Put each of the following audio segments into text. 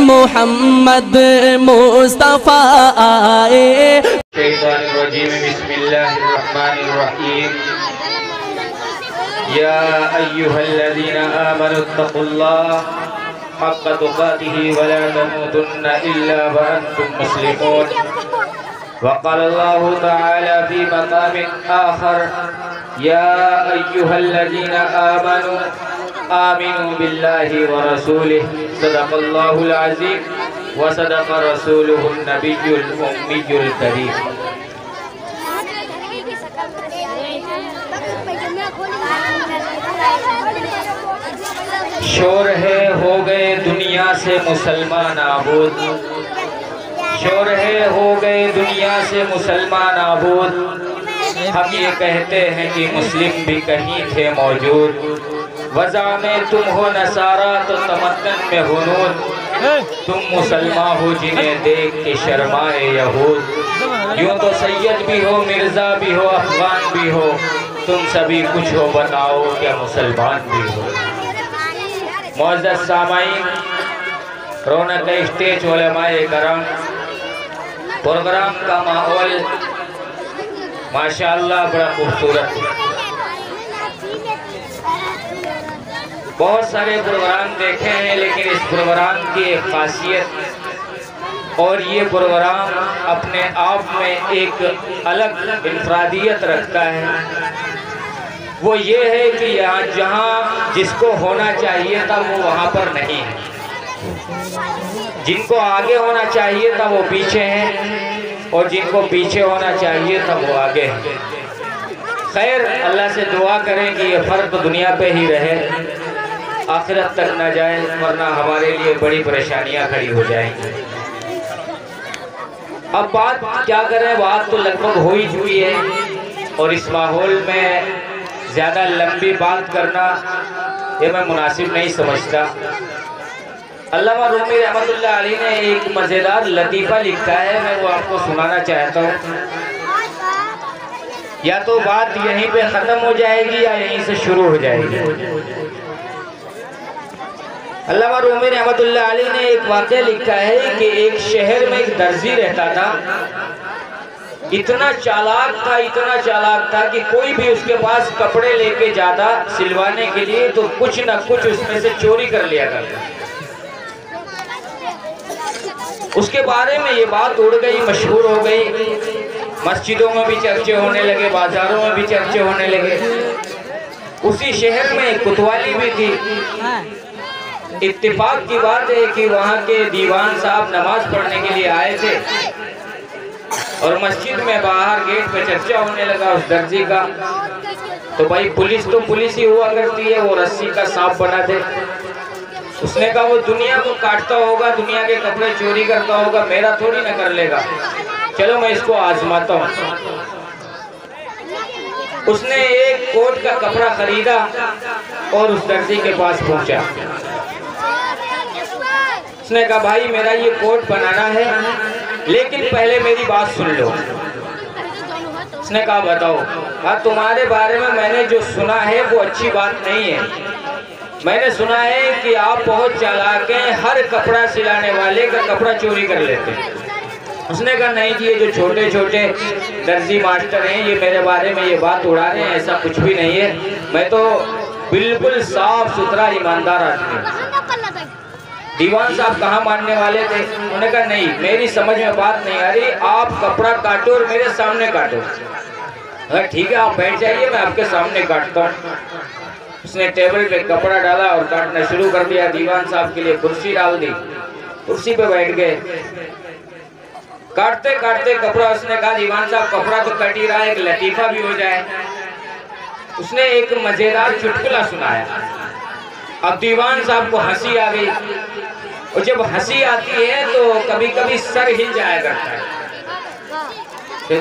محمد مصطفیٰ آئے. شیطان الرجیم بسم اللہ الرحمن الرحیم. یا ایہا الذین آمنوا اتقوا اللہ حق تقاته ولا تموتن الا وانتم مسلمون. وقال اللہ تعالی فی مقام آخر یا ایہا الذین آمنوا آمنوا باللہ ورسولہ. صدق اللہ العظیم وصدق رسولہ النبی الأمی الکریم. شور ہے ہو گئے دنیا سے مسلمان آبود. شور ہے ہو گئے دنیا سے مسلمان آبود. ہم یہ کہتے ہیں کہ مسلم بھی کہیں تھے موجود. وضع میں تم ہو نصارہ تو تمدن میں ہنود. تم مسلمان ہو جنہیں دیکھ کے شرمائے یہود. یوں تو سید بھی ہو مرزا بھی ہو افغان بھی ہو تم سبھی کچھ ہو بتاؤ کیا مسلمان بھی ہو. معزز سامعین رونق اسٹیج علماء کرام پروگرام کا ماحول ماشاءاللہ بڑا خوبصورت ہے. بہت سارے پروگرام دیکھے ہیں لیکن اس پروگرام کی ایک خاصیت اور یہ پروگرام اپنے آپ میں ایک الگ انفرادیت رکھتا ہے. وہ یہ ہے کہ یہاں جہاں جس کو ہونا چاہیے تھا وہ وہاں پر نہیں ہے. جن کو آگے ہونا چاہیے تھا وہ پیچھے ہیں اور جن کو پیچھے ہونا چاہیے تھا وہ آگے ہیں. خیر اللہ سے دعا کریں کہ یہ فرق دنیا پہ ہی رہے آخرت تک نہ جائے ورنہ ہمارے لیے بڑی پریشانیاں کھڑی ہو جائیں گی. اب بات کیا کریں بات تو لگ بھگ ہو ہی چکی ہے اور اس ماحول میں زیادہ لمبی بات کرنا یہ میں مناسب نہیں سمجھتا. علامہ رومی رحمت اللہ علیہ نے ایک مزیدار لطیفہ لکھا ہے میں وہ آپ کو سنانا چاہتا ہوں. یا تو بات یہیں پہ ختم ہو جائے گی یا یہیں سے شروع ہو جائے گی. علامہ رومی رحمت اللہ علیہ نے ایک واقعہ لکھا ہے کہ ایک شہر میں ایک درزی رہتا تھا. اتنا چالاک تھا کہ کوئی بھی اس کے پاس کپڑے لے کے جاتا سلوانے کے لیے تو کچھ نہ کچھ اس میں سے چوری کر لیا کرتا. اس کے بارے میں یہ بات اڑ گئی مشہور ہو گئی. مسجدوں میں بھی چرچے ہونے لگے بازاروں میں بھی چرچے ہونے لگے. اسی شہر میں ایک کوتوالی بھی تھی. اتفاق کی بات ہے کہ وہاں کے دیوان صاحب نماز پڑھنے کے لیے آئے تھے اور مسجد میں باہر گیٹ پہ چرچا ہونے لگا اس درزی کا. تو بھائی پولیس تو پولیس ہی ہوا کرتی ہے وہ رسی کا سانپ بنا دے. اس نے کہا وہ دنیا کو کاٹتا ہوگا دنیا کے کپڑے چوری کرتا ہوگا میرا تھوڑی نہ کر لے گا چلو میں اس کو آزماتا ہوں. اس نے ایک کوٹ کا کپڑا خریدا اور اس درزی کے پاس پہنچا. اس نے کہا بھائی میرا یہ کوٹ بنانا ہے لیکن پہلے میری بات سن لو. اس نے کہا بتاؤ. ہاں تمہارے بارے میں نے جو سنا ہے وہ اچھی بات نہیں ہے. میں نے سنا ہے کہ آپ بہت چالاک ہیں ہر کپڑا سلانے والے کا کپڑا چوری کر لیتے ہیں. اس نے کہا نہیں جی یہ جو چھوٹے چھوٹے درزی ماسٹر ہیں یہ میرے بارے میں یہ بات اڑا رہے ہیں ایسا کچھ بھی نہیں ہے. میں تو بالکل صاف ستھرا ایماندار آدمی ہوں. دیوان صاحب کہاں ماننے والے تھے. انہوں نے کہا نہیں میری سمجھ میں بات نہیں آ رہی آپ کپڑا کاٹو اور میرے سامنے کاٹو. ٹھیک ہے آپ بیٹھ جائیے میں آپ کے سامنے کاٹتا ہوں. اس نے ٹیبل پہ کپڑا ڈالا اور کاٹنا شروع کر دیا. دیوان صاحب کے لیے کرسی ڈال دی. کرسی پہ بیٹھ گئے. کاٹتے کاٹتے کپڑا اس نے کہا دیوان صاحب کپڑا تو کٹ ہی رہا ہے ایک لطیفہ بھی ہو جائے. اس نے ایک مزیدار چٹکلا سنایا. اب دیوان صاحب کو ہنسی آ گئی اور جب ہنسی آتی ہے تو کبھی کبھی سر ہل جایا کرتا ہے.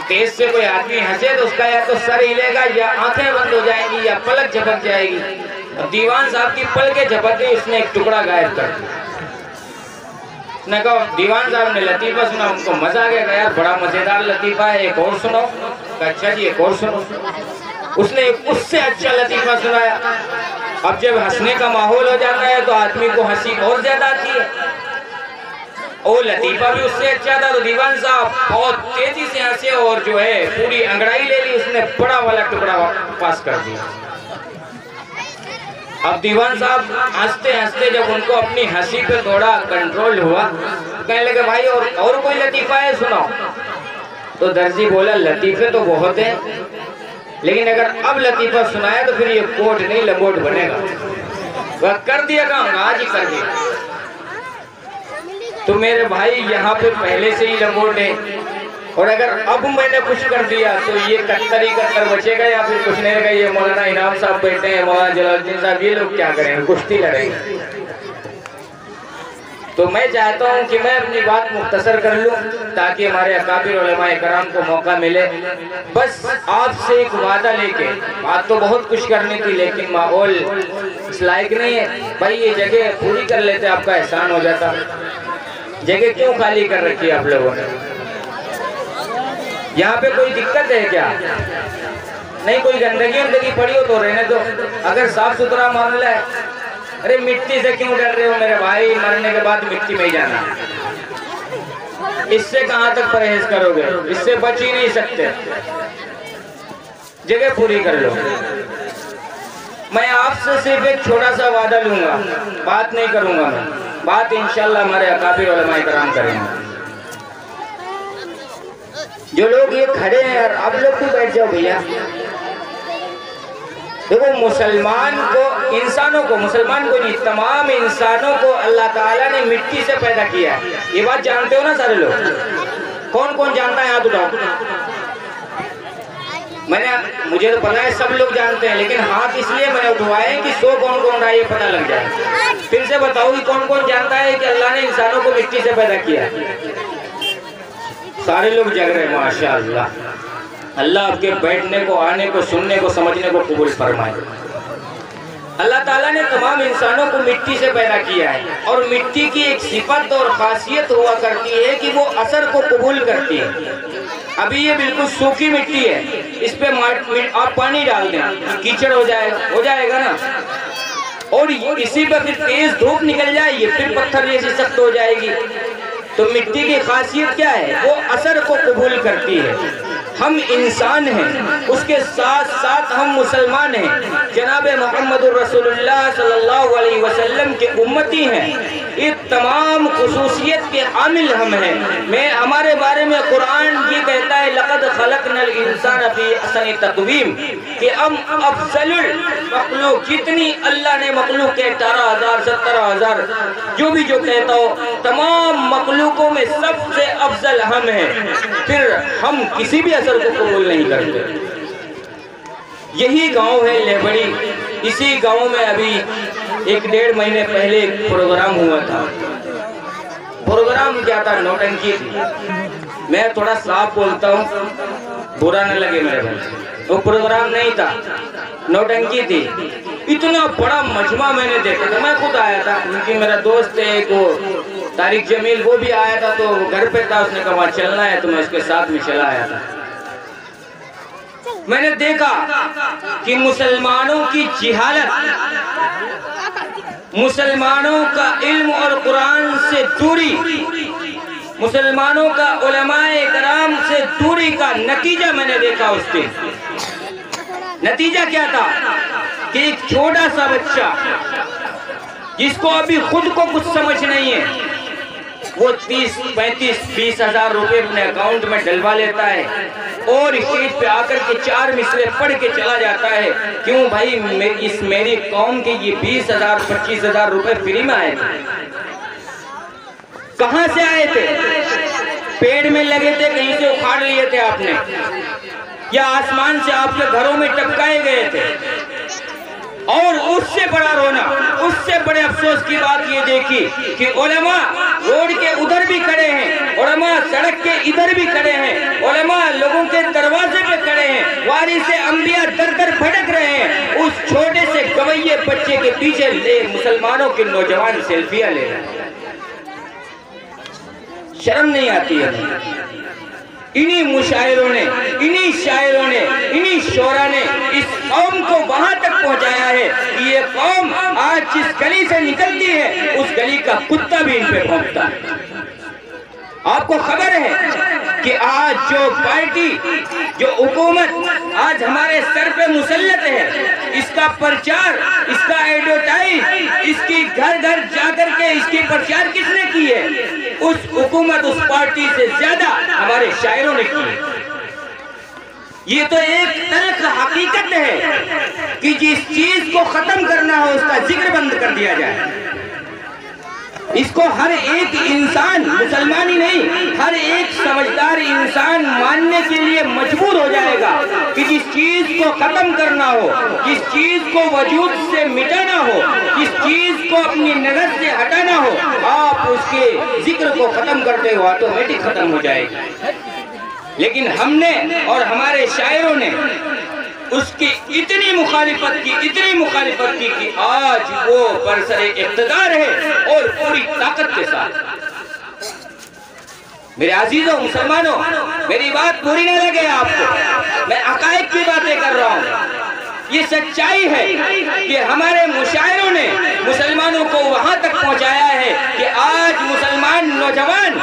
تیز سے کوئی آدمی ہنسے تو اس کا یا تو سر ہلے گا یا آنکھیں بند ہو جائیں گی یا پلک جھپک جائے گی. اب دیوان صاحب کی پلکیں جھپک گئی اس نے ایک ٹکڑا غائب کر دیا. اس نے کہا دیوان صاحب نے لطیفہ سنا ان کو مزہ آ گیا کہ یار بڑا مزیدار لطیفہ ہے ایک اور سنو. کہا اچھا جی ایک اور سنو. اس نے اس سے اچھا لطیفہ سنایا. اب جب ہنسنے کا ماحول ہو جاتا ہے تو آدمی کو ہنسی اور زیادہ آتی ہے. وہ لطیفہ بھی اس سے اچھا تھا، تو دیوان صاحب بہت تیزی سے ہنسے اور جو ہے پوری انگڑائی لے لی، اس نے بڑا والا ٹکڑا پاس کر دیا۔ اب دیوان صاحب ہنستے ہنستے جب ان کو اپنی ہنسی پہ تھوڑا کنٹرول ہوا، کہنے لگے بھائی اور کوئی لطیفہ ہے سناؤ۔ تو درزی بولا لطیفے تو بہت ہیں، لیکن اگر اب لطیفہ سنایا تو پھر یہ کوٹ نہیں لنگوٹ بنے گا۔ وہ کر دیا کام، آج ہی کر دیا۔ تو میرے بھائی یہاں پہ پہلے سے ہی لنگوٹ ہے، اور اگر اب میں نے کچھ کر دیا تو یہ کتر ہی کتر بچے گا، یا پھر کچھ نہیں رہے گا۔ یہ مولانا انعام صاحب بیٹھے ہیں، مولانا جلال الدین صاحب، یہ لوگ کیا کریں گے؟ کشتی لڑیں گے۔ تو میں چاہتا ہوں کہ میں اپنی بات مختصر کر لوں تاکہ ہمارے اکابر علماء کرام کو موقع ملے۔ بس آپ سے ایک وعدہ لے کے، بات تو بہت کچھ کرنی تھی لیکن ماحول اس لائق نہیں ہے۔ بھائی یہ جگہ پوری کر لیتے آپ کا احسان ہو جاتا۔ جگہ کیوں خالی کر رکھی ہے آپ لوگوں نے؟ یہاں پہ کوئی دقت ہے کیا؟ نہیں کوئی گندگی پڑی ہو تو رہنے دو، اگر صاف ستھرا معاملہ ہے۔ ارے مٹی سے کیوں ڈر رہے ہو میرے بھائی؟ مرنے کے بعد مٹی میں ہی جانا، اس سے کہاں تک پرہیز کرو گے؟ اس سے بچ ہی نہیں سکتے۔ جگہ پوری کر لو۔ میں آپ سے صرف ایک چھوٹا سا وعدہ لوں گا، بات نہیں کروں گا میں، بات انشاءاللہ ہمارے اکابر علماء کرام کریں گے۔ جو لوگ یہ کھڑے ہیں یار، آپ لوگ بھی بیٹھ جاؤ بھیا۔ دیکھو مسلمان کو، مسلمان کو نہیں، تمام انسانوں کو اللہ تعالیٰ نے مٹی سے پیدا کیا ہے۔ یہ بات جانتے ہو نا سارے لوگ؟ کون کون جانتا ہے ہاتھ اٹھاؤ۔ مجھے تو پتا ہے سب لوگ جانتے ہیں، لیکن ہاتھ اس لیے میں نے اٹھوائے ہیں کہ کون کون رہا ہے یہ پتہ لگ جائے۔ پھر سے بتاؤ کہ کون کون جانتا ہے کہ اللہ نے انسانوں کو مٹی سے پیدا کیا ہے؟ سارے لوگ جگ رہے ہیں، ماشاءاللہ۔ اللہ آپ کے بیٹھنے کو، آنے کو، سننے کو، سمجھنے کو قبول فرمائے۔ اللہ تعالیٰ نے تمام انسانوں کو مٹی سے پیدا کیا ہے، اور مٹی کی ایک صفت اور خاصیت ہوا کرتی ہے کہ وہ اثر کو قبول کرتی ہے۔ ابھی یہ بالکل سوکھی مٹی ہے، اس پہ آپ پانی ڈال دیں کیچڑ ہو جائے گا نا، اور اسی پہ پھر تیز دھوپ نکل جائے یہ پھر پتھر جیسی سخت ہو جائے گی۔ تو مٹی کی خاصیت کیا ہے؟ وہ اثر کو قبول کرتی ہے۔ ہم انسان ہیں، اس کے ساتھ ساتھ ہم مسلمان ہیں، جناب محمد الرسول اللہ صلی اللہ علیہ وسلم کے امتی ہیں۔ یہ تمام خصوصیت کے عامل ہم ہیں۔ ہمارے بارے میں قرآن یہ کہتا ہے لَقَدْ خَلَقْنَا الْإِنسَانَ فِي أَحْسَنِ تَقْوِيمٍ، کہ ہم افضل المخلوق، جتنی اللہ نے مخلوق کے 18,000 17,000 جو کہتا ہو، تمام مخلوقوں میں سب سے افضل ہم ہیں۔ پھر ہم کسی بھی اثر کو قبول نہیں کرتے۔ یہی گاؤں ہے لیبڑی، اسی گاؤں میں ابھی 1-1.5 مہینے پہلے ایک پروگرام ہوا تھا۔ پروگرام کیا تھا؟ نوٹنکی تھی۔ میں تھوڑا صاف بولتا ہوں، برا نہ لگے میرے بھائی، وہ پروگرام نہیں تھا، نوٹنکی تھی۔ اتنا بڑا مجمع میں نے دیکھا تھا، میں خود آیا تھا کیونکہ میرا دوست ہے ایک وہ طارق جمیل، وہ بھی آیا تھا، تو گھر پہ تھا، اس نے کہا وہاں چلنا ہے، تو میں اس کے ساتھ میں چلا آیا تھا۔ میں نے دیکھا کہ مسلمانوں کی جہالت، مسلمانوں کا علم اور قرآن سے دوری، مسلمانوں کا علماء کرام سے دوری کا نتیجہ میں نے دیکھا اس دن۔ نتیجہ کیا تھا کہ ایک چھوٹا سا بچہ جس کو ابھی خود کو کچھ سمجھ نہیں ہے، وہ 30 35 20 ہزار روپے اپنے اکاؤنٹ میں ڈلوا لیتا ہے اور اسٹیج پہ آ کر کے 4 مصرے پڑھ کے چلا جاتا ہے۔ کیوں بھائی؟ میری قوم کے یہ 20,000 25,000 روپے فری میں آئے تھے۔ کہاں سے آئے تھے؟ پیڑ میں لگے تھے، کہیں سے اکھاڑ لیے تھے آپ نے، یا آسمان سے آپ کے گھروں میں ٹپکائے گئے تھے؟ اور اس سے بڑا رونا، اس سے بڑے افسوس کی بات یہ دیکھی کہ علماء روڈ کے ادھر بھی کھڑے ہیں، علماء سڑک کے ادھر بھی کھڑے ہیں، علماء لوگوں کے دروازے پہ کھڑے ہیں، وارث انبیاء در در بھٹک رہے ہیں، اس چھوٹے سے گویے بچے کے پیچھے مسلمانوں کے نوجوان سیلفیاں لے رہے ہیں۔ شرم نہیں آتی ہے؟ انہی مشاعروں نے، انہی شاعروں نے، انہی شعراء نے اس قوم کو وہاں تک پہنچایا ہے کہ یہ قوم آج جس گلی سے نکلتی ہے اس گلی کا کتا بھی ان پہ بھونکتا ہے۔ آپ کو خبر ہے کہ آج جو پارٹی، جو حکومت آج ہمارے سر پہ مسلط ہے، اس کا پرچار، اس کا ایڈورٹائز، اس کی گھر گھر جا کر کے اس کی پرچار کس نے کی ہے؟ اس حکومت، اس پارٹی سے زیادہ ہمارے شاعروں نے کی ہے۔ یہ تو ایک تلخ حقیقت ہے کہ جس چیز کو ختم کرنا ہو اس کا ذکر بند کر دیا جائے۔ اس کو ہر ایک انسان، مسلمان ہی نہیں، ہر ایک سمجھدار انسان ماننے کے لیے مجبور ہو جائے گا کہ جس چیز کو ختم کرنا ہو، جس چیز کو وجود سے مٹانا ہو، جس چیز کو اپنی نظر سے ہٹانا ہو، آپ اس کے ذکر کو ختم کرتے ہو آٹومیٹک ختم ہو جائے گا۔ لیکن ہم نے اور ہمارے شاعروں نے اس کی اتنی مخالفت کی کہ آج وہ برسر اقتدار ہے اور پوری طاقت کے ساتھ۔ میرے عزیزوں، مسلمانوں، میری بات پوری نہ لگے آپ کو، میں حقائق کی باتیں کر رہا ہوں۔ یہ سچائی ہے کہ ہمارے مشاعروں نے مسلمانوں کو وہاں تک پہنچایا ہے کہ آج مسلمان نوجوان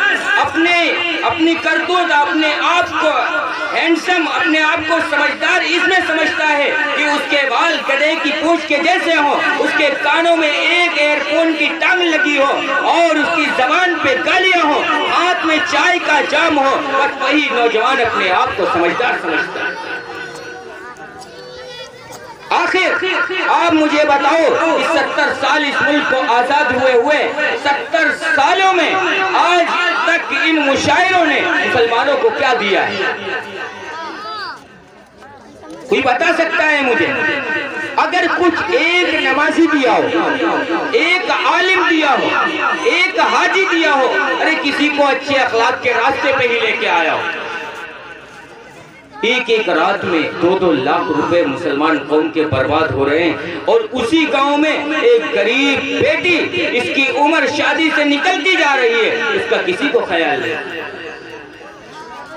اپنی کرتوت، اپنے آپ کو ہینڈسم، اپنے آپ کو سمجھدار اس میں سمجھتا ہے کہ اس کے بال گدھے کی پونچھ کے جیسے ہوں، اس کے کانوں میں ایک ایئر فون کی ٹانگ لگی ہو اور اس کی زبان پہ گالیاں ہوں، ہاتھ میں چائے کا جام ہو، بس وہی نوجوان اپنے آپ کو سمجھدار سمجھتا ہے۔ آخر آپ مجھے بتاؤ کہ 70 سال اس ملک کو آزاد ہوئے 70 سالوں میں آج تک ان مشاعروں نے مسلمانوں کو کیا دیا ہے؟ کوئی بتا سکتا ہے مجھے؟ اگر کچھ ایک نمازی دیا ہو، ایک عالم دیا ہو، ایک حاجی دیا ہو، ارے کسی کو اچھے اخلاق کے راستے پہ ہی لے کے آیا ہو، ایک رات میں 2-2 لاکھ روپے مسلمان قوم کے برباد ہو رہے ہیں، اور اسی گاؤں میں ایک غریب بیٹی، اس کی عمر شادی سے نکلتی جا رہی ہے، اس کا کسی کو خیال نہیں،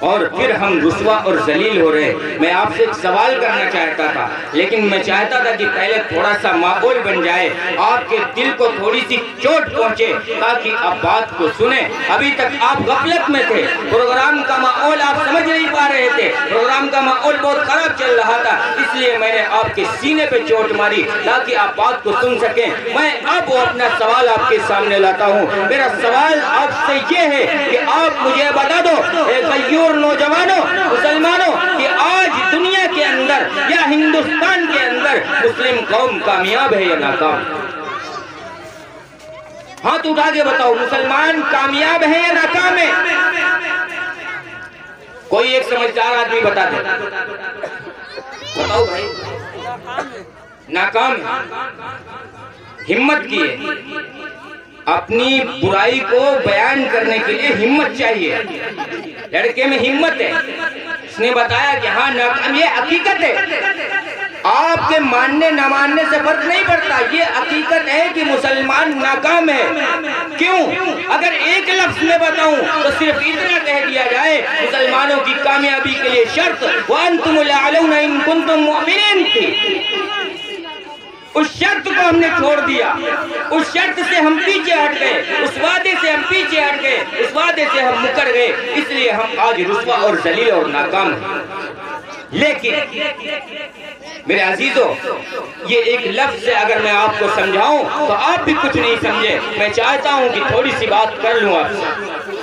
اور پھر ہم رسوا اور ذلیل ہو رہے ہیں۔ میں آپ سے ایک سوال کرنا چاہتا تھا، لیکن میں چاہتا تھا کہ پہلے تھوڑا سا ماحول بن جائے، آپ کے دل کو تھوڑی سی چوٹ پہنچے تاکہ آپ بات کو سنیں۔ ابھی تک آپ غفلت میں تھے، پروگرام کا ماحول آپ سمجھ نہیں پا رہے تھے، پروگرام کا ماحول بہت خراب چل رہا تھا، اس لیے میں نے آپ کے سینے پہ چوٹ ماری تاکہ آپ بات کو سن سکیں۔ میں اب اپنا سوال آپ کے سامنے لاتا ہوں۔ میرا سوال آپ سے یہ ہے کہ آپ مجھے بتا دو اے غیور نوجوانوں، مسلمانوں، کہ آج دنیا کے اندر یا ہندوستان کے اندر مسلم قوم کامیاب ہے یا ناکام؟ ہاتھ اٹھا کے بتاؤ، مسلمان کامیاب ہے یا ناکام ہے؟ کوئی ایک سمجھدار آدمی بتا دے، بتاؤ بھائی۔ ناکام ہے۔ ہمت کیے، اپنی برائی کو بیان کرنے کے لیے ہمت چاہیے، لڑکے میں ہمت ہے۔ اس نے بتایا کہ ہاں ناکام، یہ حقیقت ہے، آپ کے ماننے نہ ماننے سے فرق نہیں پڑتا، یہ حقیقت ہے کہ مسلمان ناکام ہے۔ کیوں؟ اگر ایک لفظ میں بتاؤں تو صرف اتنا کہہ دیا جائے، مسلمانوں کی کامیابی کے لیے شرط وَأَنْتُمُ الْأَعْلَوْنَ إِن كُنتُم مُؤْمِنِينَ تھی۔ اس شرط کو ہم نے چھوڑ دیا، اس شرط سے ہم پیچھے ہٹ گئے، اس وعدے سے ہم پیچھے ہٹ گئے، اس وعدے سے ہم مکر گئے، اس لیے ہم آج رسوا اور ذلیل اور ناکام ہیں۔ لیکن میرے عزیزوں، یہ ایک لفظ سے اگر میں آپ کو سمجھاؤں تو آپ بھی کچھ نہیں سمجھے۔ میں چاہتا ہوں کہ تھوڑی سی بات کر لوں آپ سے۔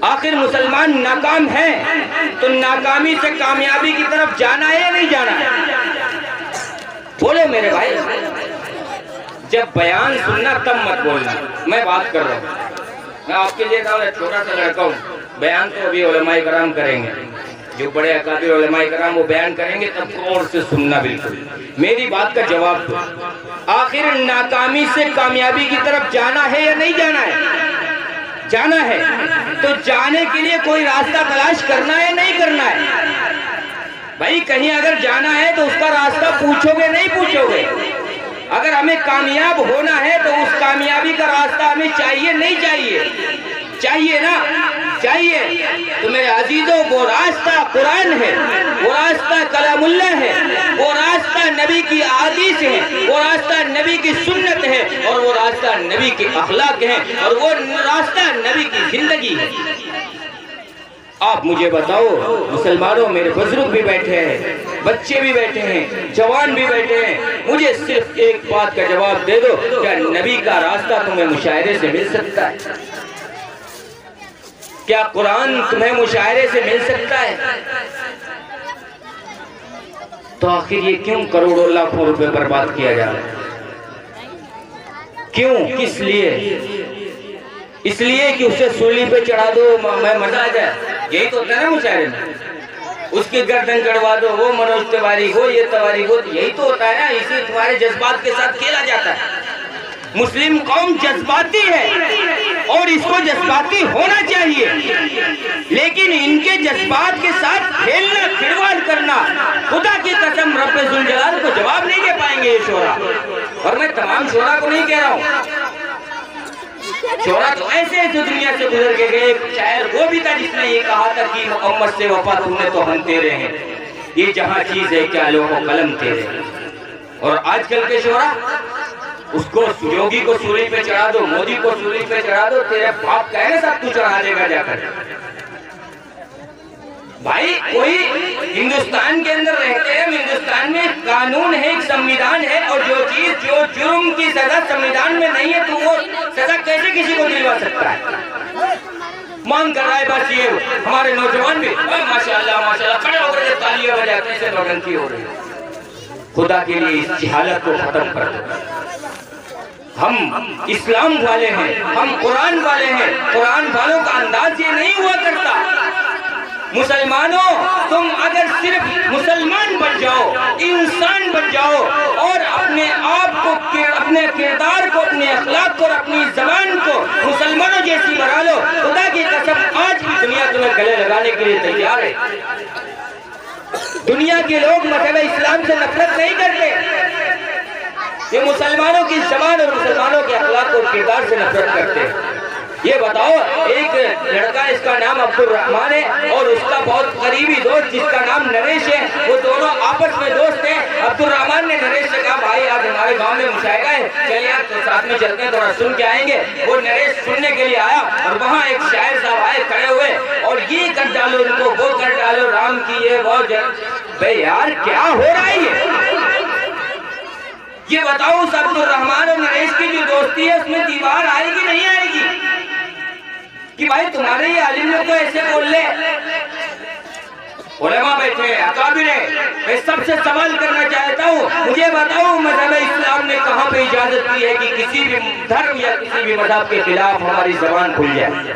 آخر مسلمان ناکام ہے تو ناکامی سے کامیابی کی طرف جانا ہے یا نہیں جانا ہے؟ بولے میرے بھائی، جب بیان سننا تب مت بولنا، میں بات کر رہا ہوں۔ میں آپ کے جیسا چھوٹا سا لڑکا ہوں، بیان تو ابھی علماء کرام کریں گے، جو بڑے اکابر علماء کرام وہ بیان کریں گے، تب غور سے سننا بالکل، میری بات کا جواب دو۔ آخر ناکامی سے کامیابی کی طرف جانا ہے یا نہیں جانا ہے؟ جانا ہے، تو جانے کے لیے کوئی راستہ تلاش کرنا ہے نہیں کرنا ہے؟ بھائی کہیں اگر جانا ہے تو اس کا راستہ پوچھو گے نہیں پوچھو گے؟ اگر ہمیں کامیاب ہونا ہے تو اس کامیابی کا راستہ ہمیں چاہیے نہیں چاہیے؟ چاہیے نا، چاہیے۔ تو میرے عزیزوں، وہ راستہ قرآن ہے، وہ راستہ کلام اللہ ہے، وہ راستہ نبی کی احادیث ہے، وہ راستہ نبی کی سنت ہے، اور وہ راستہ نبی کے اخلاق ہے، اور وہ راستہ نبی کی زندگی ہے۔ آپ مجھے بتاؤ مسلمانوں، میرے بزرگ بھی بیٹھے ہیں، بچے بھی بیٹھے ہیں، جوان بھی بیٹھے ہیں، مجھے صرف ایک بات کا جواب دے دو، کیا نبی کا راستہ تمہیں مشاعرے سے مل سکتا ہے؟ کیا قرآن تمہیں مشاعرے سے مل سکتا ہے؟ تو آخر یہ کیوں کروڑوں لاکھوں روپے برباد کیا جا رہا ہے؟ کیوں؟ کس لیے؟ اس لیے کہ اسے سولی پہ چڑھا دو، میں مزہ آ جائے، یہی تو ہوتا ہے نا مشاعرے میں، اس کی گردن کڑوا دو، وہ منوج تیواری ہو، یہ تیواری ہو، یہی تو ہوتا ہے نا، اسی تمہارے جذبات کے ساتھ کھیلا جاتا ہے۔ مسلم قوم جذباتی ہے اور اس کو جذباتی ہونا چاہیے، لیکن ان کے جذبات کے ساتھ کھیلنا، کھڑواڑ کرنا، خدا کی قسم رب ذوالجلال کو جواب نہیں دے پائیں گے یہ شورا۔ اور میں تمام شورا کو نہیں کہہ رہا ہوں، شورا تو ایسے ایسے دنیا سے گزر کے گئے۔ ایک شاعر وہ بھی تھا جس نے یہ کہا تھا کہ محمد سے وفا تم نے تو ہم تیرے ہیں، یہ جہاں چیز ہے کیا لوح و قلم تیرے۔ اور آج کل کے شورا، اس کو یوگی کو سولی پہ چڑھا دو، مودی کو سولی پہ چڑھا دو، تیرے باپ کا ہے نا سب تو چڑھا دے گا جا کر۔ بھائی کوئی ہندوستان کے اندر رہتے ہیں، ہندوستان میں قانون ہے، ایک سمویدھان ہے، اور جو چیز، جو جرم کی سزا سمویدھان میں نہیں ہے تو وہ سزا کیسے کسی کو دلوا سکتا ہے؟ مانگ کر رہا ہے بس یہ ہمارے نوجوان بھی ماشاءاللہ ماشاءاللہ کھڑے ہو کر تالیاں بجاتے سے نوٹنکی ہو رہی ہے۔ خدا کے لیے اس جہالت کو ختم کر دو۔ ہم اسلام والے ہیں، ہم قرآن والے ہیں، قرآن والوں کا انداز یہ نہیں ہوا کرتا۔ مسلمانوں، تم اگر صرف مسلمان بن جاؤ، انسان بن جاؤ، اور اپنے آپ کو، اپنے کردار کو، اپنے اخلاق کو اور اپنی زبان کو مسلمانوں جیسی بنا لو، خدا کی قسم آج کی دنیا تمہیں گلے لگانے کے لیے تیار ہے۔ دنیا کے لوگ مذہب اسلام سے نفرت نہیں کرتے، یہ مسلمانوں کی زبان اور مسلمانوں کے اخلاق اور کردار سے نفرت کرتے ہیں۔ یہ بتاؤ، ایک لڑکا اس کا نام عبد الرحمن ہے اور اس کا بہت قریبی دوست جس کا نام نریش ہے، وہ دونوں آپس میں دوست ہیں۔ عبد الرحمن نے نریش سے کہا بھائی آج ہمارے گاؤں میں مشاعرہ ہے، چلیے آپ تو ساتھ میں چلتے ہیں، تھوڑا سن کے آئیں گے۔ وہ نریش سننے کے لیے آیا اور وہاں ایک شاعر صاحب آئے کھڑے ہوئے اور یہ کر ڈالو ان کو، وہ کر ڈالو، رام کی یہ وہ بے یار کیا ہو رہا ہے یہ بتاؤ، اس عبد الرحمن اور نریش کی جو دوستی ہے اس میں دیوار آئے گی نہیں آئے گی؟ کہ بھائی تمہارے یہ عالم لوگ کو ایسے بول لے، علماء بیٹھے ہیں، اکابر ہیں، میں سب سے سوال کرنا چاہتا ہوں، مجھے بتاؤ مذہب اسلام نے کہاں پہ اجازت کی ہے کہ کسی بھی دھرم یا کسی بھی مذہب کے خلاف ہماری زبان کھل جائے؟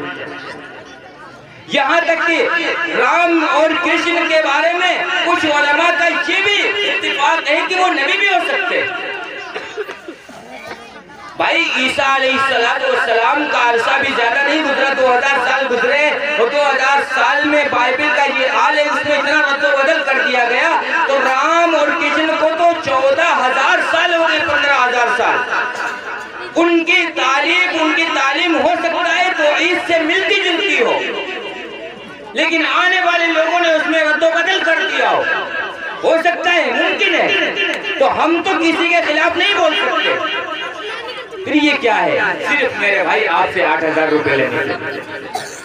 یہاں تک کہ رام اور کرشن کے بارے میں کچھ علماء کا یہ بھی اتفاق ہے کہ وہ نبی بھی ہو سکتے۔ بھائی عیسیٰ علیہ السلام کا عرصہ بھی زیادہ نہیں گزرا، 2000 سال گزرے، اور 2000 سال میں بائبل کا یہ حال ہے، اس میں اتنا رد و بدل کر دیا گیا، تو رام اور کرشن کو تو 14,000 سال ہو گئے، 15,000 سال۔ ان کی تعلیم ہو سکتا ہے تو اس سے ملتی جلتی ہو، لیکن آنے والے لوگوں نے اس میں رد و بدل کر دیا ہو سکتا ہے، ممکن ہے، تو ہم تو کسی کے خلاف نہیں بول سکتے۔ پھر یہ کیا ہے؟ صرف میرے بھائی آپ سے 8,000 روپے لیں گے،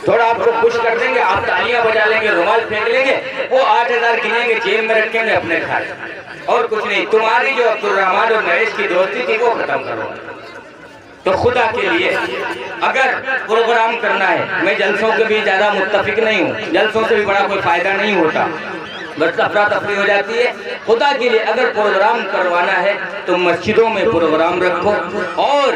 تھوڑا آپ کو خوش کر دیں گے، آپ تالیاں بجا لیں گے، رومال پھینک لیں گے، وہ 8,000 گنیں گے، جیب میں رکھیں گے اپنے گھر، اور کچھ نہیں۔ تمہاری جو عبد الرحمن اور نریش کی دوستی تھی وہ ختم کرو۔ تو خدا کے لیے اگر پروگرام کرنا ہے، میں جلسوں کے بھی زیادہ متفق نہیں ہوں، جلسوں سے بھی بڑا کوئی فائدہ نہیں ہوتا، بس افراتفری ہو جاتی ہے۔ خدا کے لیے اگر پروگرام کروانا ہے تو مسجدوں میں پروگرام رکھو اور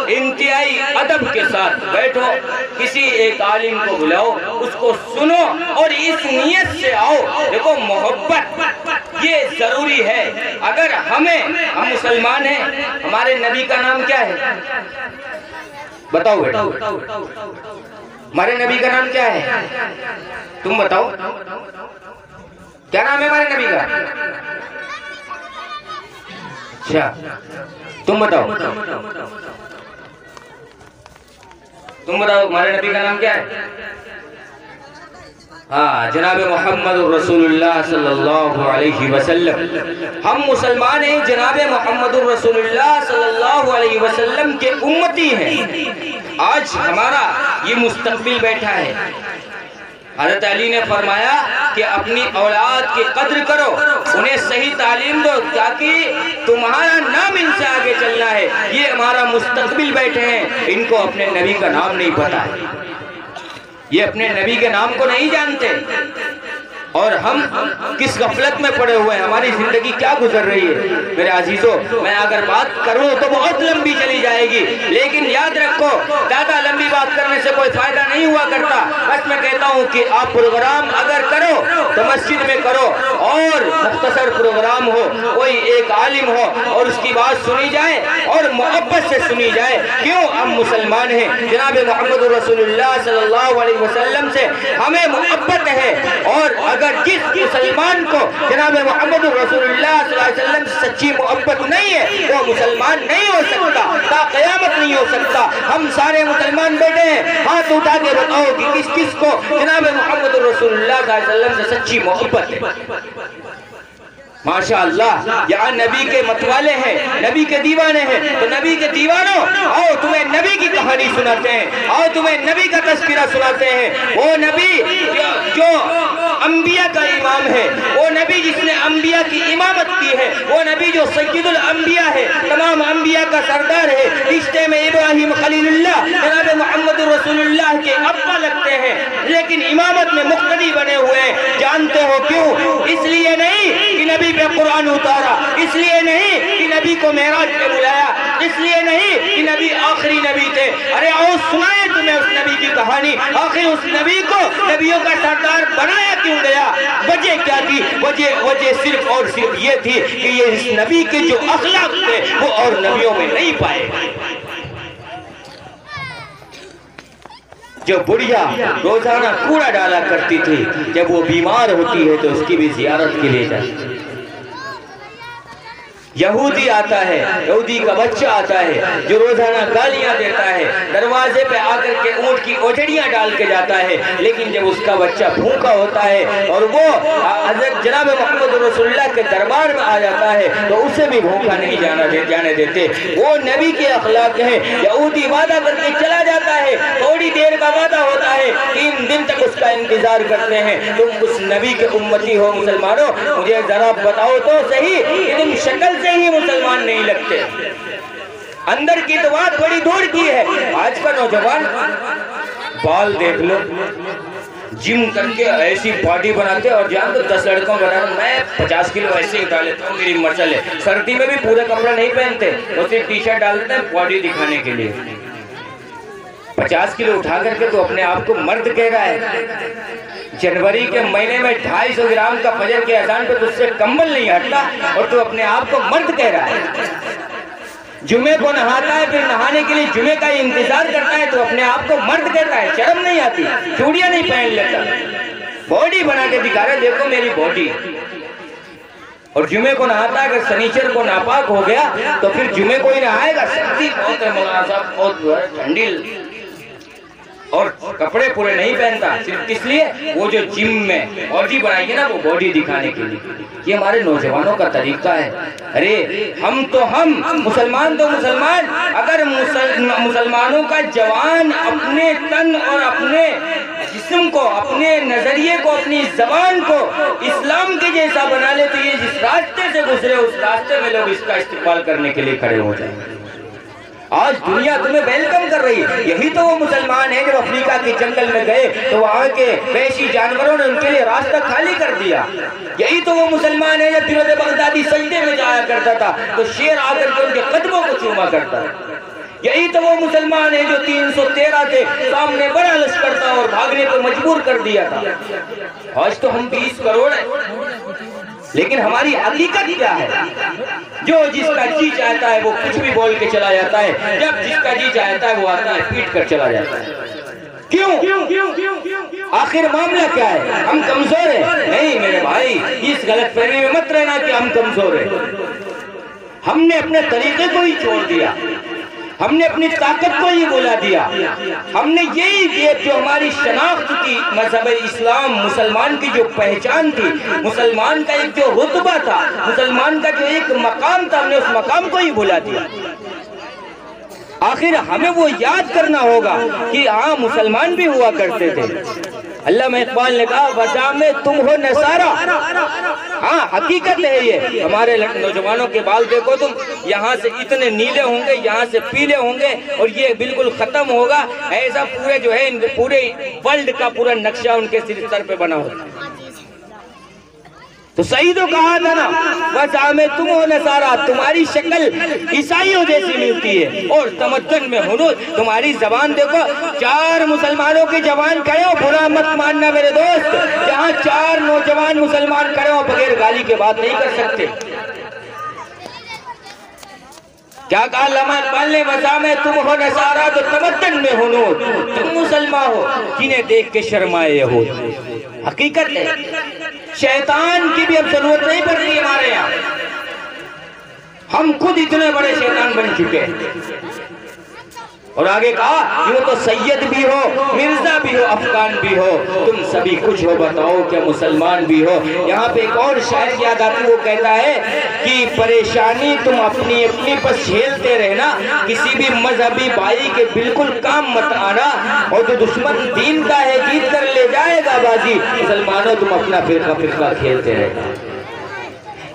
انتہائی ادب کے ساتھ بیٹھو، کسی ایک عالم کو بلاؤ، اس کو سنو اور اس نیت سے آؤ۔ دیکھو محبت یہ ضروری ہے۔ اگر ہم مسلمان ہیں، ہمارے نبی کا نام کیا ہے؟ بتاؤ بیٹا، ہمارے نبی کا نام کیا ہے؟ تم بتاؤ کیا نام ہے ہمارے نبی کا؟ اچھا تم بتاؤ ہمارے نبی کا نام کیا ہے؟ ہاں، جناب محمد رسول اللہ صلی اللہ علیہ وسلم۔ ہم مسلمان ہیں، جناب محمد رسول اللہ صلی اللہ علیہ وسلم کے امتی ہیں۔ آج ہمارا یہ مستقبل بیٹھا ہے۔ حضرت علی نے فرمایا کہ اپنی اولاد کی قدر کرو، انہیں صحیح تعلیم دو تاکہ تمہارا نام ان سے آگے چلنا ہے۔ یہ ہمارا مستقبل بیٹھے ہیں، ان کو اپنے نبی کا نام نہیں پتا ہے، یہ اپنے نبی کے نام کو نہیں جانتے، اور ہم کس غفلت میں پڑے ہوئے ہیں، ہماری زندگی کیا گزر رہی ہے۔ میرے عزیزوں، میں اگر بات کروں تو بہت لمبی چلی جائے گی، لیکن یاد رکھو زیادہ لمبی بات کرنے سے کوئی فائدہ نہیں ہوا کرتا۔ بس میں کہتا ہوں کہ آپ پروگرام اگر کرو تو مسجد میں کرو، اور مختصر پروگرام ہو، کوئی ایک عالم ہو اور اس کی بات سنی جائے اور محبت سے سنی جائے۔ کیوں؟ ہم مسلمان ہیں، جناب محمد رسول اللہ صلی اللہ علیہ وسلم سے ہمیں محبت ہے، اور اگر جس مسلمان کو جناب محمد رسول اللہ صلی اللہ علیہ وسلم سے سچی محبت نہیں ہے وہ مسلمان نہیں ہو سکتا، تا قیامت نہیں ہو سکتا۔ ہم سارے مسلمان بیٹھے ہیں، ہاتھ اٹھا کے بتاؤ کہ کس کس کو جناب محمد رسول اللہ صلی اللہ علیہ وسلم سے سچی محبت ہے۔ ماشاءاللہ، یہاں نبی کے متوالے ہیں، نبی کے دیوانے ہیں، تو نبی کے دیوانوں آؤ تمہیں نبی کی کہانی سناتے ہیں، آؤ تمہیں نبی کا تذکرہ سناتے ہیں۔ وہ نبی جو انبیاء کا امام ہے، وہ نبی جس نے انبیاء کی امامت کی ہے، وہ نبی جو سید الانبیاء ہے، تمام انبیاء کا سردار ہے، رشتے میں ابراہیم خلیل اللہ جناب محمد رسول اللہ کے ابا لگتے ہیں، لیکن امامت میں مقتدی بنے ہوئے ہیں۔ جانتے ہو کیوں؟ اس لیے نہیں کہ نبی پہ قرآن اتارا، اس لیے نہیں کہ نبی کو معراج پہ بلایا، اس لیے نہیں کہ نبی آخری نبی تھے۔ ارے آؤ سنائے تمہیں اس نبی کی کہانی، آخر اس نبی کو نبیوں کا سردار بنایا کیوں گیا؟ وجہ کیا تھی؟ وجہ صرف اور صرف یہ تھی کہ یہ اس نبی کے جو اخلاق تھے وہ اور نبیوں میں نہیں پائے گئے۔ جو بڑھیا روزانہ کوڑا ڈالا کرتی تھی، جب وہ بیمار ہوتی ہے تو اس کی بھی زیارت کے لیے جاتی ہے۔ یہودی آتا ہے، یہودی کا بچہ آتا ہے جو روزانہ گالیاں دیتا ہے، دروازے پہ آ کر کے اونٹ کی اوجڑیاں ڈال کے جاتا ہے، لیکن جب اس کا بچہ بھوکا ہوتا ہے اور وہ حضرت جناب محمد رسول اللہ کے دربار میں آ جاتا ہے تو اسے بھی بھوکا نہیں جانے دیتے۔ وہ نبی کے اخلاق ہیں۔ یہودی وعدہ کر کے چلا جاتا ہے، تھوڑی دیر کا وعدہ ہوتا ہے، 3 دن تک اس کا انتظار کرتے ہیں۔ تم اس نبی کے امتی ہو مسلمانوں، مجھے ذرا بتاؤ تو صحیح کہ تم شکل سے ہی مسلمان نہیں لگتے، اندر کی تو بات بڑی دور کی ہے۔ آج کا نوجوان بال دیکھ لو، جم کر کے ایسی باڈی بناتے اور جہاں تو 10 لڑکوں بنا، میں 50 کلو ایسے اٹھا لیتا ہوں، میری مسل ہے۔ سردی میں بھی پورا کپڑا نہیں پہنتے، وہ صرف ٹی شرٹ ڈال دیتے ہیں باڈی دکھانے کے لیے۔ 50 کلو اٹھا کر کے تو اپنے آپ کو مرد کہہ رہا ہے۔ جنوری کے مہینے میں 250 گرام کا فجر کے اذان پہ تجھ سے کمبل نہیں ہٹتا اور تو اپنے آپ کو مرد کہہ رہا ہے۔ جمعے کو نہاتا ہے، پھر نہانے کے لیے جمعے کا انتظار کرتا ہے تو اپنے آپ کو مرد کہتا ہے۔ شرم نہیں آتی؟ چوڑیاں نہیں پہن لیتا، باڈی بنا کے دکھا رہے دیکھو میری باڈی۔ اور جمعے کو نہاتا ہے، اگر سنیچر کو ناپاک ہو گیا تو پھر جمعے کو ہی نہائے گا۔ سردی بہت ہے مولانا صاحب، بہت ٹھنڈی، اور کپڑے پورے نہیں پہنتا، صرف اس لیے وہ جو جم میں باڈی بنائی ہے نا، وہ باڈی دکھانے کے لیے۔ یہ ہمارے نوجوانوں کا طریقہ ہے۔ ارے ہم مسلمان تو مسلمان، اگر مسلمانوں کا جوان اپنے تن اور اپنے جسم کو، اپنے نظریے کو، اپنی زبان کو اسلام کے جیسا بنا لے تو یہ جس راستے سے گزرے اس راستے میں لوگ اس کا استقبال کرنے کے لیے کھڑے ہو جائیں۔ آج دنیا تمہیں ویلکم کر رہی ہے۔ یہی تو وہ مسلمان ہیں جب افریقہ کے جنگل میں گئے تو وہاں کے وحشی جانوروں نے ان کے لیے راستہ خالی کر دیا۔ یہی تو وہ مسلمان ہیں جب فیروز بغدادی سجدے میں جایا کرتا تھا تو شیر آ کر کے ان کے قدموں کو چوما کرتا ہے۔ یہی تو وہ مسلمان ہیں جو 313 تھے، سامنے بڑا لشکر تھا اور بھاگنے کو مجبور کر دیا تھا۔ آج تو ہم 20 کروڑ ہیں، لیکن ہماری حقیقت کیا ہے؟ جو جس کا جی چاہتا ہے وہ کچھ بھی بول کے چلا جاتا ہے، جب جس کا جی چاہتا ہے وہ آتا ہے پیٹ کر چلا جاتا ہے۔ کیوں؟ آخر معاملہ کیا ہے؟ ہم کمزور ہیں؟ نہیں میرے بھائی، اس غلط فہمی میں مت رہنا کہ ہم کمزور ہیں۔ ہم نے اپنے طریقے کو ہی چھوڑ دیا، ہم نے اپنی طاقت کو ہی بولا دیا۔ ہم نے یہی جو ہماری شناخت تھی مذہب اسلام، مسلمان کی جو پہچان تھی، مسلمان کا ایک جو رتبہ تھا، مسلمان کا جو ایک مقام تھا، ہم نے اس مقام کو ہی بھلا دیا۔ آخر ہمیں وہ یاد کرنا ہوگا کہ ہاں مسلمان بھی ہوا کرتے تھے۔ علامہ اقبال نے کہا وجام تم ہو نصارہ، ہاں حقیقت ہے یہ۔ ہمارے نوجوانوں کے بال دیکھو تم، یہاں سے اتنے نیلے ہوں گے، یہاں سے پیلے ہوں گے، اور یہ بالکل ختم ہوگا، ایسا پورے جو ہے پورے ورلڈ کا پورا نقشہ ان کے سر پہ بنا ہوتا۔ تو صحیح تو کہا تھا نا وجام تم ہو نصارہ، تمہاری شکل عیسائیوں جیسی ملتی ہے، اور تمدن میں ہنود، تمہاری زبان دیکھو، 4 مسلمانوں کی زبان کھڑے ہو، برا مت ماننا میرے دوست، جہاں 4 نوجوان مسلمان کھڑے ہو بغیر گالی کے بات نہیں کر سکتے۔ کیا کہا علامہ اقبال نے وجام تم ہو نصارہ تو تمدن میں ہنود، تم مسلمان ہو جنہیں دیکھ کے شرمائے یہود۔ حقیقت ہے، شیطان کی بھی اب ضرورت نہیں پڑتی ہمارے یہاں، ہم خود اتنے بڑے شیطان بن چکے ہیں۔ اور آگے کہا یوں تو سید بھی ہو، مرزا بھی ہو، افغان بھی ہو، تم سبھی کچھ ہو بتاؤ کیا مسلمان بھی ہو۔ یہاں پہ ایک اور شاعر یاد آتی، وہ کہتا ہے کہ پریشانی تم اپنی اپنی بس جھیلتے رہنا، کسی بھی مذہبی بھائی کے بالکل کام مت آنا، اور جو دشمن دین کا ہے جیت کر لے جائے گا بازی، مسلمانوں تم اپنا فرقہ فرقہ کھیلتے رہنا۔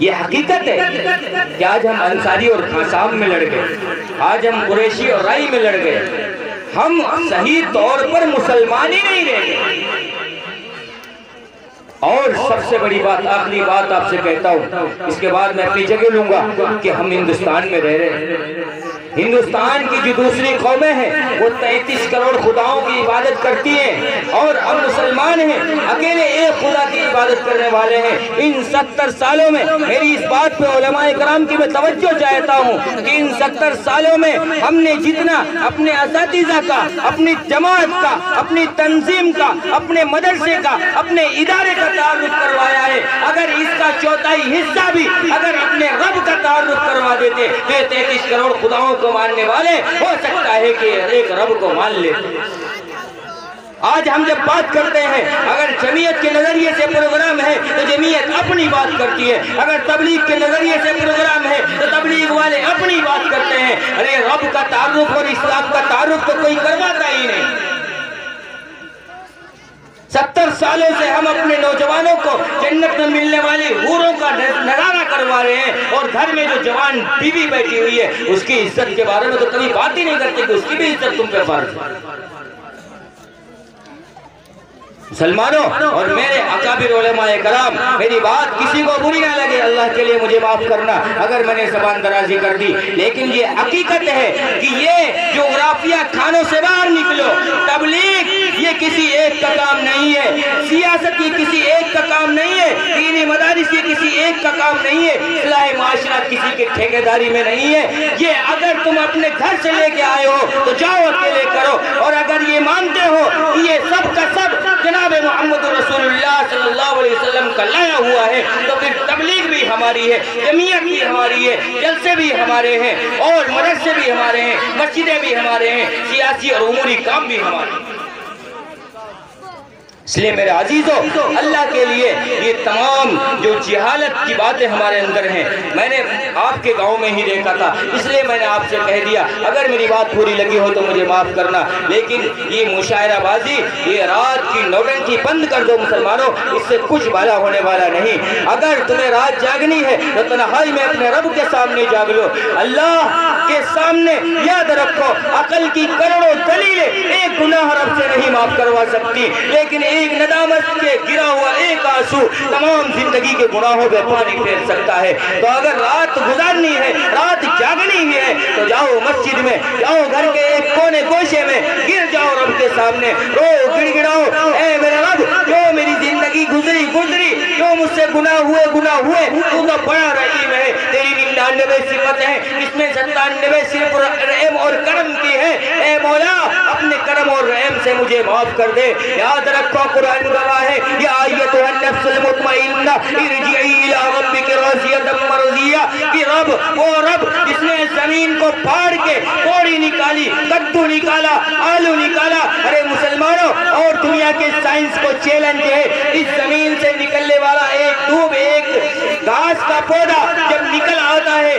یہ حقیقت ہے کہ آج ہم انصاری اور خاصام میں لڑ گئے، آج ہم قریشی اور رائی میں لڑ گئے، ہم صحیح طور پر مسلمان ہی نہیں رہ گئے۔ اور سب سے بڑی بات، آخری بات آپ سے کہتا ہوں، اس کے بعد میں اپنی جگہ لوں گا، کہ ہم ہندوستان میں رہ رہے ہیں۔ ہندوستان کی جو دوسری قومیں ہیں وہ 33 کروڑ خداؤں کی عبادت کرتی ہیں، اور ہم مسلمان ہیں اکیلے ایک خدا کی عبادت کرنے والے ہیں۔ ان 70 سالوں میں میری اس بات پہ علماء کرام کی میں توجہ چاہتا ہوں کہ ان 70 سالوں میں ہم نے جتنا اپنے اساتذہ کا، اپنی جماعت کا، اپنی تنظیم کا، اپنے مدرسے کا، اپنے ادارے کا تعارف کروایا ہے، اگر اس کا 1/4 حصہ بھی اگر اپنے رب کا تعارف کروا دیتے تو 33 کروڑ خداؤں کو ماننے والے ہو سکتا ہے کہ ایک رب کو مان لیتے۔ آج ہم جب بات کرتے ہیں، اگر جمعیت کے نظریے سے پروگرام ہے تو جمعیت اپنی بات کرتی ہے، اگر تبلیغ کے نظریے سے پروگرام ہے تو تبلیغ والے اپنی بات کرتے ہیں۔ ارے رب کا تعارف اور اسلام کا تعارف تو کوئی کرواتا ہی نہیں۔ 70 سالوں سے ہم اپنے نوجوانوں کو جنت میں ملنے والی حوروں کا نظارہ کروا رہے ہیں، اور گھر میں جو جوان بیوی بیٹھی ہوئی ہے اس کی عزت کے بارے میں تو کبھی بات ہی نہیں کرتے کہ اس کی بھی عزت تم پہ فرض ہے۔ مسلمانوں اور میرے اکابر علماء کرام، میری بات کسی کو بری نہ لگے، اللہ کے لیے مجھے معاف کرنا اگر میں نے زبان درازی کر دی، لیکن یہ حقیقت ہے کہ یہ جغرافیہ کھانوں سے باہر نکلو، تبلیغ یہ کسی ایک کا کام نہیں ہے، سیاست یہ کسی ایک کا کام نہیں ہے، دینی مدارس یہ کسی ایک کا کام نہیں ہے، اصلاح معاشرات کسی کے ٹھیکیداری میں نہیں ہے۔ یہ اگر تم اپنے گھر سے لے کے آئے ہو تو جاؤ اکیلے کرو، اور اگر یہ مانتے ہو کہ یہ سب کا سب جناب محمد رسول اللہ صلی اللہ علیہ وسلم کا لایا ہوا ہے، تو پھر تبلیغ بھی ہماری ہے، جمعیت بھی ہماری ہے، جلسے بھی ہمارے ہیں، اور مدرسے بھی ہمارے ہیں، مسجدیں بھی ہمارے ہیں، سیاسی اور عمومی کام بھی ہمارے ہیں۔ اس لیے میرے عزیزو، اللہ کے لیے یہ تمام جو جہالت کی باتیں ہمارے اندر ہیں، میں نے آپ کے گاؤں میں ہی دیکھا تھا، اس لیے میں نے آپ سے کہہ دیا، اگر میری بات پوری لگی ہو تو مجھے معاف کرنا، لیکن یہ مشاعرہ بازی، یہ رات کی نوٹنکی بند کر دو مسلمانوں، اس سے کچھ بھلا ہونے والا نہیں۔ اگر تمہیں رات جاگنی ہے تو تنہائی میں اپنے رب کے سامنے جاگ لو، اللہ کے سامنے یاد رکھو، عقل کی کروڑوں دلیلیں ایک گناہ رب سے نہیں معاف کروا سکتی، لیکن ایک ندامت کے گرا ہوا ایک آنسو تمام زندگی کے گناہوں پہ پانی پھیر سکتا ہے۔ تو اگر رات گزارنی ہے، رات جاگنی ہے، تو جاؤ مسجد میں، جاؤ گھر کے ایک کونے گوشے میں، گر جاؤ رب کے سامنے، رو گڑ گڑاؤ، اے میرے رب جو میری زندگی گزری جو مجھ سے گناہ ہوئے تو بڑا رحیم ہے، تیری 99 صفت ہیں، اس میں 97 صرف رحم اور کرم کی ہے، اے مولا اپنے کرم اور رحم سے مجھے معاف کر دے۔ یاد رکھو قرآن گواہ ہے، یا ایتھا النفس المطمئنہ ارجعی الی ربک راضیۃ مرضیہ، کہ رب وہ رب جس نے زمین کو پھاڑ کے کوڑی نکالی، کدو نکالا، آلو نکالا۔ ارے مسلمانوں اور دنیا کے سائنس کو چیلنج ہے، اس زمین سے نکلنے والا ایک دھوپ، ایک گھاس کا پودا جب نکل آتا ہے،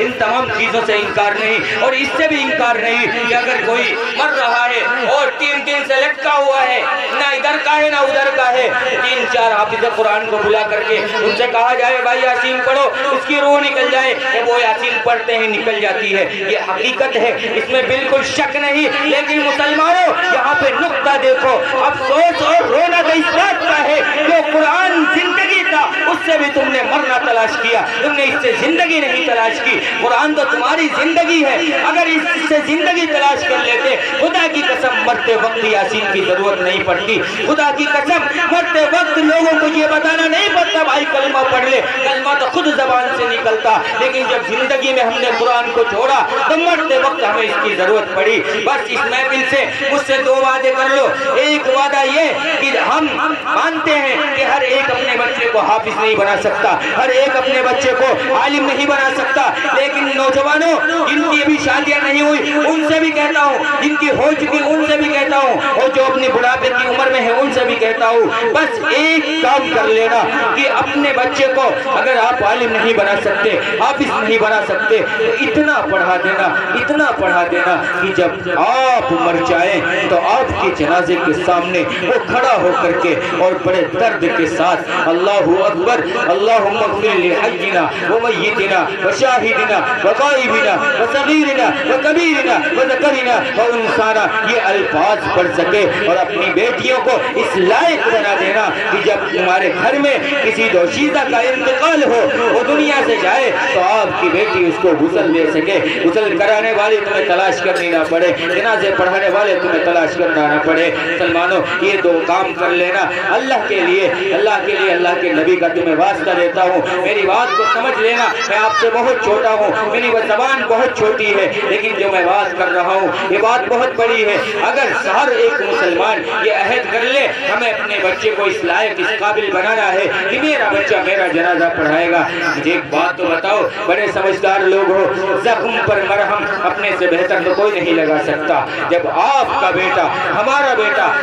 ان تمام چیزوں سے انکار نہیں، اور اس سے بھی انکار نہیں کہ اگر کوئی مر رہا ہے اور 3 دن سے لٹکا ہوا ہے، نہ ادھر کا ہے نہ ادھر کا ہے، 3-4 حافظ قرآن کو بلا کر کے ان سے کہا جائے بھائی یاسین پڑھو، اس کی روح نکل جائے، کہ وہ یاسین پڑھتے ہیں نکل جاتی ہے۔ یہ حقیقت ہے، اس میں بالکل شک نہیں۔ لیکن مسلمانوں یہاں پہ نقطہ دیکھو، افسوس اور رونا تو اس بات کا ہے جو قرآن زندگی تھا، اس سے بھی تم نے مرنا تلاش کیا، تم نے اس سے زندگی نہیں تلاش کی۔ قرآن تو تمہاری زندگی ہے، اگر اس سے زندگی تلاش کر لیتے، خدا کی قسم مرتے وقت یاسین کی ضرورت نہیں پڑتی، خدا کی قسم مرتے وقت لوگوں کو یہ بتانا نہیں پڑتا بھائی کلمہ پڑھ لے، کلمہ تو خود زبان سے نکلتا، لیکن جب زندگی میں ہم نے قرآن کو چھوڑا تو مرتے وقت ہمیں اس کی ضرورت پڑی۔ بس اس محفل سے مجھ سے 2 وعدے کر لو۔ ایک وعدہ یہ کہ ہم مانتے ہیں کہ ہر ایک اپنے بچے کو حافظ نہیں بنا سکتا، ہر ایک اپنے بچے کو عالم نہیں بنا سکتا، لیکن نوجوانوں جن کی ابھی شادیاں نہیں ہوئی ان سے بھی کہتا ہوں، جن کی ہو چکی ان سے بھی کہتا ہوں، اور جو اپنی بڑھاپے کی عمر میں ہے ان سے بھی کہتا ہوں، بس ایک کام کر لینا کہ اپنے بچے کو اگر آپ عالم نہیں بنا سکتے، حافظ نہیں بنا سکتے، تو اتنا پڑھا دینا کہ جب آپ مر جائیں تو آپ کے جنازے کے سامنے وہ کھڑا ہو کر کے اور بڑے درد کے ساتھ اللہ اکبر اللہم اغفر لحینا ومیتنا وشاہدنا وغائبنا وصغیرنا وکبیرنا وذکرنا وانثانا یہ الفاظ پڑھ سکے، اور اپنی بیٹیوں کو اس لائق بنا دینا کہ جب تمہارے گھر میں کسی دوشیزہ کا انتقال ہو، وہ دنیا سے جائے تو آپ کی بیٹی اس کو غسل دے سکے، غسل کرانے والی تمہیں تلاش کرنی نہ پڑے، جنازے پڑھانے والے تمہیں تلاش کرنا نہ پڑے۔ مسلمانوں یہ 2 کام کر لینا اللہ کے لیے، اللہ کے نبی کا تمہیں واسطہ دیتا ہوں، میری بات کو سمجھ لینا، میں آپ سے بہت چھوٹا ہوں، میری وہ زبان بہت چھوٹی ہے، لیکن جو میں بات کر رہا ہوں یہ بات بہت بڑی ہے۔ اگر ہر ایک مسلمان یہ عہد کر لے ہمیں اپنے بچے کو اس لائق اس قابل بنانا ہے کہ میرا بچہ میرا جنازہ پڑھائے گا۔ مجھے ایک بات تو بتاؤ، بڑے سمجھدار لوگ ہو، زخم پر مرہم اپنے سے بہتر تو کوئی نہیں لگا سکتا۔ جب آپ کا بیٹا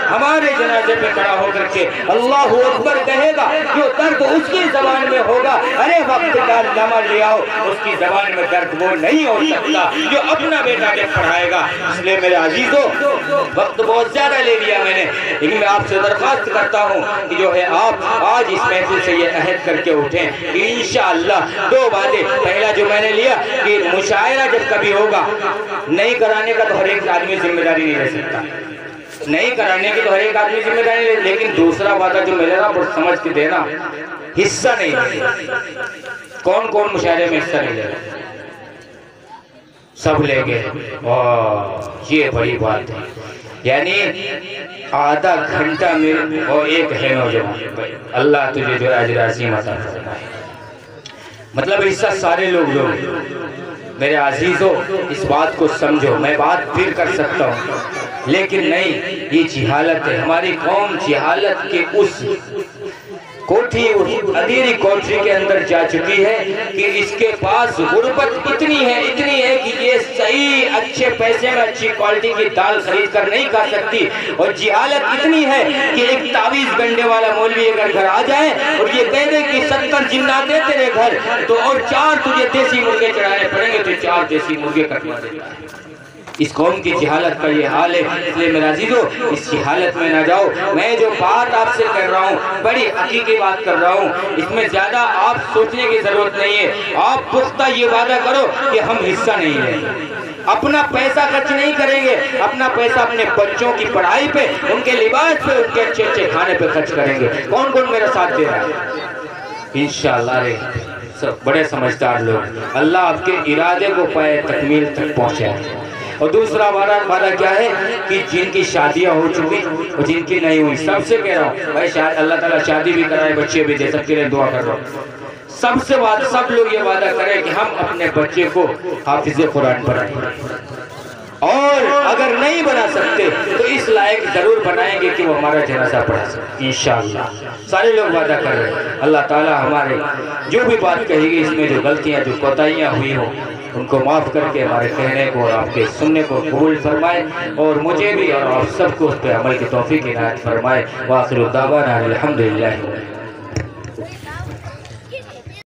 ہمارے جنازے پہ کھڑا ہو کر کے اللہ اکبر کہے گا، جو درد اس کی زبان میں ہوگا، ارے وقت کا نامہ لے آؤ، اس کی زبان میں درد وہ نہیں ہو سکتا جو اپنا بیٹا جب پڑھائے گا۔ اس لیے میرے عزیزوں وقت بہت زیادہ لے لیا میں نے، لیکن میں آپ سے درخواست کرتا ہوں کہ جو ہے آپ آج اس محفل سے یہ عہد کر کے اٹھیں کہ انشاءاللہ 2 وعدے۔ پہلا جو میں نے لیا کہ مشاعرہ جب کبھی ہوگا، نہیں کرانے کا تو ہر ایک آدمی ذمہ داری نہیں لے سکتا، نہیں کرانے کی تو ہر ایک آدمی ذمہ داری لے، لیکن دوسرا وعدہ جو ملے گا وہ سمجھ کے دینا، حصہ نہیں لے۔ کون کون مشاعرے میں حصہ نہیں لے گا؟ سب لے گئے، یہ بڑی بات ہے، یعنی آدھا گھنٹہ میں اور ایک ہے نوجوان، اللہ تجھے جو اجر عظیم عطا فرمائے۔ مطلب حصہ سارے لوگ میرے عزیزوں اس بات کو سمجھو، میں بات پھر کر سکتا ہوں لیکن نہیں، یہ جہالت ہے، ہماری قوم جہالت کے اس کوٹھی ادھیری کوٹھی کے اندر جا چکی ہے کہ اس کے پاس غربت اتنی ہے کہ یہ صحیح اچھے پیسے میں اچھی کوالٹی کی دال خرید کر نہیں کھا سکتی، اور جہالت اتنی ہے کہ ایک تعویذ گنڈے والا مولوی اگر گھر آ جائے اور یہ کہہ دے کہ 70 جنات ہیں تیرے گھر تو اور 4 تجھے دیسی مرغے چڑھانے پڑیں گے، تو 4 دیسی مرغے کٹوا دیتا ہے۔ اس قوم کی جہالت کا یہ حال ہے، اس لیے میرے عزیزو اس جہالت میں نہ جاؤ۔ میں جو بات آپ سے کر رہا ہوں بڑی حقیقی بات کر رہا ہوں، اس میں زیادہ آپ سوچنے کی ضرورت نہیں ہے۔ آپ پختہ یہ وعدہ کرو کہ ہم حصہ نہیں لیں گے، اپنا پیسہ خرچ نہیں کریں گے، اپنا پیسہ اپنے بچوں کی پڑھائی پہ، ان کے لباس پہ، ان کے اچھے اچھے کھانے پہ خرچ کریں گے۔ کون کون میرا ساتھ دے رہا ہے؟ انشاءاللہ سب بڑے سمجھدار لوگ، اللہ آپ کے ارادے کو پائے تکمیل تک پہنچائے۔ اور دوسرا وعدہ کیا ہے کہ جن کی شادیاں ہو چکی اور جن کی نہیں ہوئی، سب سے کہہ رہا ہوں بھائی اللہ تعالیٰ شادی بھی کرائے، بچے بھی دے، سب کے لیے دعا کر رہا ہوں۔ سب لوگ یہ وعدہ کریں کہ ہم اپنے بچے کو حافظ قرآن بنائیں، اور اگر نہیں بنا سکتے تو اس لائق ضرور بنائیں گے کہ وہ ہمارا جنازہ پڑھا سکے انشاءاللہ۔ سارے لوگ وعدہ کر رہے ہیں، اللہ تعالیٰ ہمارے جو بھی بات کہی گئی اس میں جو غلطیاں جو کوتاہیاں ہوئی ہوں ان کو معاف کر کے ہمارے کہنے کو اور آپ کے سننے کو قبول فرمائے، اور مجھے بھی اور آپ سب کو اس پہ عمل کی توفیق عنایت فرمائے۔ وآخر دعوانا الحمدللہ۔